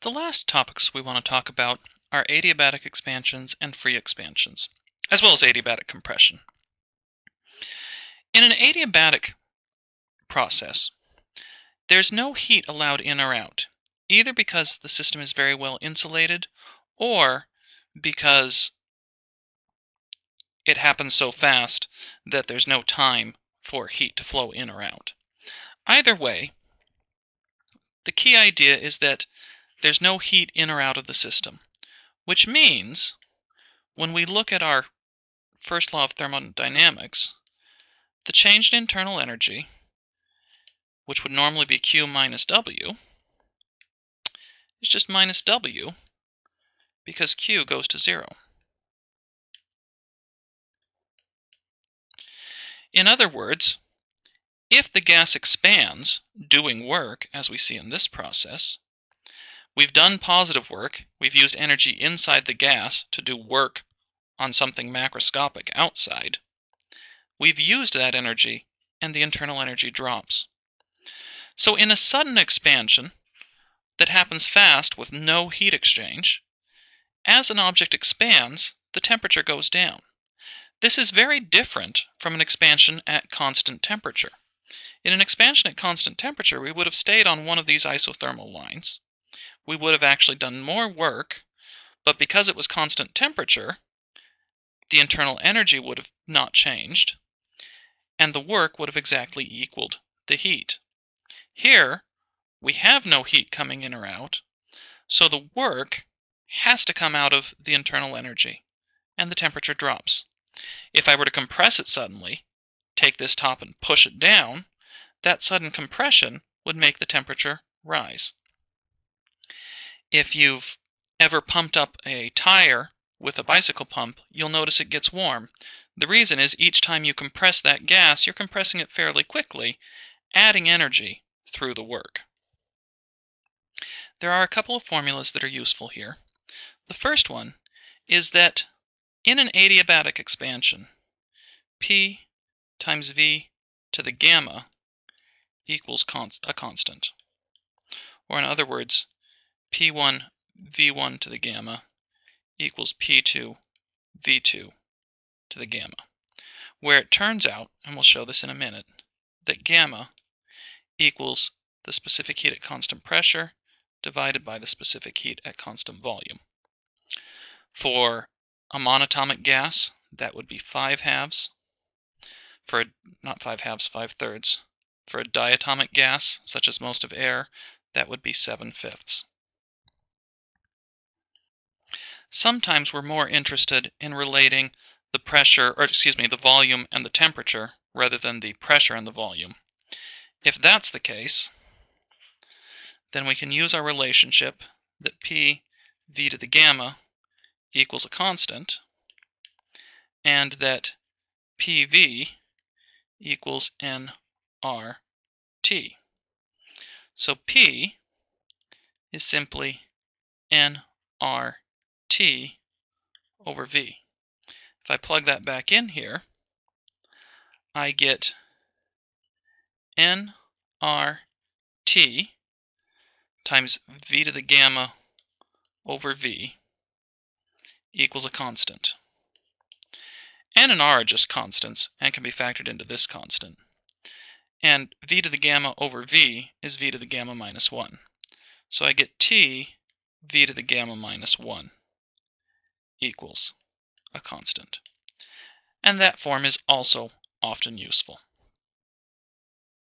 The last topics we want to talk about are adiabatic expansions and free expansions, as well as adiabatic compression. In an adiabatic process, there's no heat allowed in or out, either because the system is very well insulated or because it happens so fast that there's no time for heat to flow in or out. Either way, the key idea is that there's no heat in or out of the system, which means when we look at our first law of thermodynamics, the change in internal energy, which would normally be Q minus W, is just minus W because Q goes to 0. In other words, if the gas expands, doing work, as we see in this process, we've done positive work, we've used energy inside the gas to do work on something macroscopic outside, we've used that energy and the internal energy drops. So in a sudden expansion that happens fast with no heat exchange, as an object expands, the temperature goes down. This is very different from an expansion at constant temperature. In an expansion at constant temperature, we would have stayed on one of these isothermal lines. We would have actually done more work, but because it was constant temperature, the internal energy would have not changed, and the work would have exactly equaled the heat. Here, we have no heat coming in or out, so the work has to come out of the internal energy, and the temperature drops. If I were to compress it suddenly, take this top and push it down, that sudden compression would make the temperature rise. If you've ever pumped up a tire with a bicycle pump, you'll notice it gets warm. The reason is each time you compress that gas, you're compressing it fairly quickly, adding energy through the work. There are a couple of formulas that are useful here. The first one is that in an adiabatic expansion, P times V to the gamma equals a constant. Or in other words, P1 V1 to the gamma equals P2 V2 to the gamma, where it turns out, and we'll show this in a minute, that gamma equals the specific heat at constant pressure divided by the specific heat at constant volume. For a monatomic gas, that would be 5/2. Not 5/2, 5/3. For a diatomic gas, such as most of air, that would be 7/5. Sometimes we're more interested in relating the the volume and the temperature rather than the pressure and the volume. If that's the case, then we can use our relationship that P V to the gamma equals a constant, and that PV equals nRT. So P is simply nRT over V. If I plug that back in here, I get nRT times V to the gamma over V equals a constant. N and R are just constants and can be factored into this constant. And V to the gamma over V is V to the gamma minus 1. So I get T V to the gamma minus 1 equals a constant. And that form is also often useful.